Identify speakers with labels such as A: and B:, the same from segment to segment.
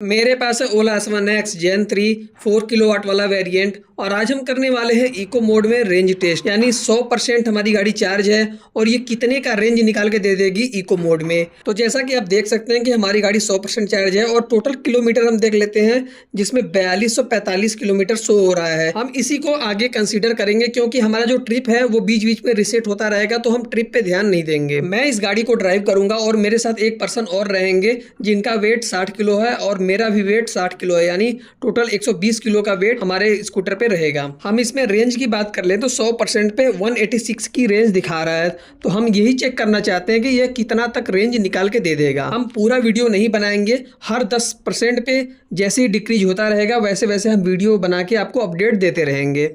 A: मेरे पास है ओला S1 x जेन 3 4 kilowatt वाला वेरिएंट और आज हम करने वाले हैं इको मोड में रेंज टेस्ट। यानी 100% हमारी गाड़ी चार्ज है और ये कितने का रेंज निकाल के दे देगी इको मोड में। तो जैसा कि आप देख सकते हैं कि हमारी गाड़ी 100% चार्ज है और टोटल किलोमीटर हम देख लेते हैं जिसमें 4245 किलोमीटर शो हो रहा है। हम इसी को आगे कंसीडर करेंगे क्योंकि हमारा जो ट्रिप है वो बीच बीच में रिसेट होता रहेगा, तो हम ट्रिप पे ध्यान नहीं देंगे। मैं इस गाड़ी को ड्राइव करूंगा और मेरे साथ एक पर्सन और रहेंगे जिनका वेट 60 किलो है और मेरा भी वेट 60 किलो है, यानी टोटल 120 किलो का वेट हमारे स्कूटर पे रहेगा। हम इसमें रेंज की बात कर लें तो 100% पे 186 की रेंज दिखा रहा है, तो हम यही चेक करना चाहते हैं कि यह कितना तक रेंज निकाल के दे देगा। हम पूरा वीडियो नहीं बनाएंगे, हर 10% पे जैसे ही डिक्रीज होता रहेगा वैसे वैसे हम वीडियो बना के आपको अपडेट देते रहेंगे।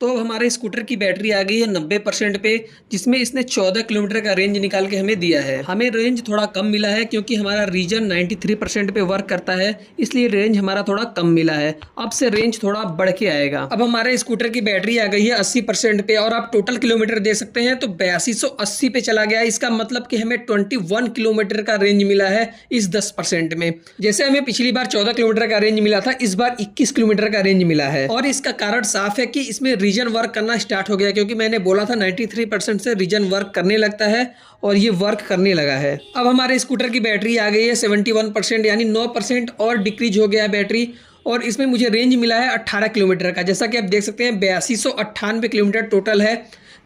A: तो अब हमारे स्कूटर की बैटरी आ गई है 90% पे, जिसमें इसने 14 किलोमीटर का रेंज निकाल के हमें दिया है। हमें रेंज थोड़ा कम मिला है क्योंकि हमारा रीजन 93% पे वर्क करता है, इसलिए रेंज हमारा थोड़ा कम मिला है। अब से रेंज थोड़ा बढ़ के आएगा। अब हमारे स्कूटर की बैटरी आ गई है 80% पे और आप टोटल किलोमीटर दे सकते हैं तो 8280 पे चला गया। इसका मतलब कि हमें 21 किलोमीटर का रेंज मिला है इस 10% में। जैसे हमें पिछली बार 14 किलोमीटर का रेंज मिला था, इस बार 21 किलोमीटर का रेंज मिला है। और इसका कारण साफ है कि इसमें रीजन वर्क करना स्टार्ट हो गया, क्योंकि मैंने बोला था 93% से रीजन वर्क करने लगता है और ये वर्क करने लगा है। अब हमारे स्कूटर की बैटरी आ गई है 71%, यानी 9% और डिक्रीज हो गया है बैटरी और इसमें मुझे रेंज मिला है 18 किलोमीटर का। जैसा कि आप देख सकते हैं 8298 किलोमीटर टोटल है,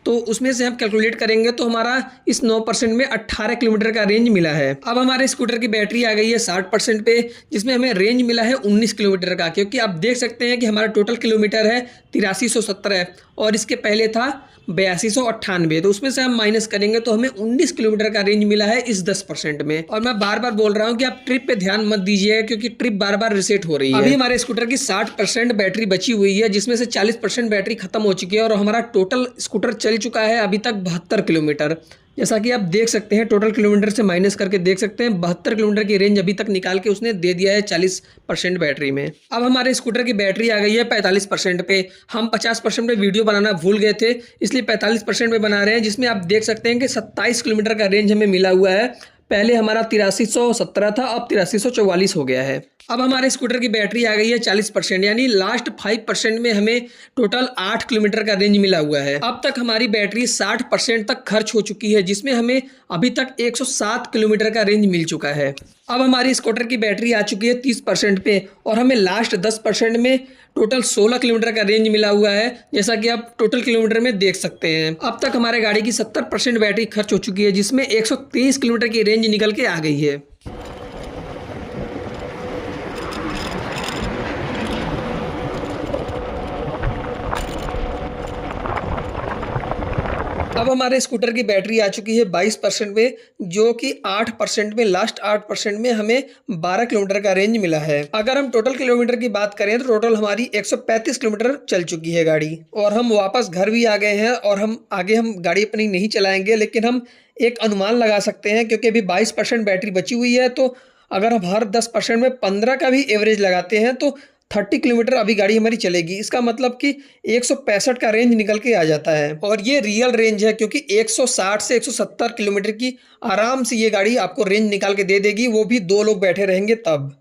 A: तो उसमें से हम कैलकुलेट करेंगे तो हमारा इस 9% में 18 किलोमीटर का रेंज मिला है। अब हमारे स्कूटर की बैटरी आ गई है 60% पे, जिसमें हमें रेंज मिला है 19 किलोमीटर का, क्योंकि आप देख सकते हैं कि हमारा टोटल किलोमीटर है 8317 और इसके पहले था 8298, तो उसमें से हम माइनस करेंगे तो हमें 19 किलोमीटर का रेंज मिला है इस 10% में। और मैं बार बार बोल रहा हूं कि आप ट्रिप पे ध्यान मत दीजिए क्योंकि ट्रिप बार बार रिसेट हो रही है। अभी हमारे स्कूटर की 60% बैटरी बची हुई है, जिसमें से 40% बैटरी खत्म हो चुकी है और हमारा टोटल स्कूटर चल चुका है अभी तक 72 किलोमीटर। जैसा कि आप देख सकते हैं टोटल किलोमीटर से माइनस करके देख सकते हैं 72 किलोमीटर की रेंज अभी तक निकाल के उसने दे दिया है 40% बैटरी में। अब हमारे स्कूटर की बैटरी आ गई है 45% पे। हम 50% पे वीडियो बनाना भूल गए थे, इसलिए 45% पे बना रहे हैं, जिसमें आप देख सकते हैं कि 27 किलोमीटर का रेंज हमें मिला हुआ है। पहले हमारा 8317 था, अब 8344 हो गया है। अब हमारे स्कूटर की बैटरी आ गई है 40%, यानी लास्ट 5% में हमें टोटल 8 किलोमीटर का रेंज मिला हुआ है। अब तक हमारी बैटरी 60% तक खर्च हो चुकी है, जिसमें हमें अभी तक 107 किलोमीटर का रेंज मिल चुका है। अब हमारी स्कूटर की बैटरी आ चुकी है 30% पे और हमें लास्ट 10% में टोटल 16 किलोमीटर का रेंज मिला हुआ है, जैसा कि आप टोटल किलोमीटर में देख सकते हैं। अब तक हमारे गाड़ी की 70% बैटरी खर्च हो चुकी है, जिसमें 123 किलोमीटर की रेंज निकल के आ गई है। अब हमारे स्कूटर की बैटरी आ चुकी है 22% में, जो कि 8% में लास्ट 8% में हमें 12 किलोमीटर का रेंज मिला है। अगर हम टोटल किलोमीटर की बात करें तो टोटल हमारी 135 किलोमीटर चल चुकी है गाड़ी और हम वापस घर भी आ गए हैं। और हम गाड़ी अपनी नहीं चलाएंगे, लेकिन हम एक अनुमान लगा सकते हैं क्योंकि अभी 22% बैटरी बची हुई है, तो अगर हम हर 10% में 15 का भी एवरेज लगाते हैं तो 30 किलोमीटर अभी गाड़ी हमारी चलेगी। इसका मतलब कि 165 का रेंज निकल के आ जाता है और ये रियल रेंज है, क्योंकि 160 से 170 किलोमीटर की आराम से ये गाड़ी आपको रेंज निकाल के दे देगी, वो भी 2 लोग बैठे रहेंगे तब।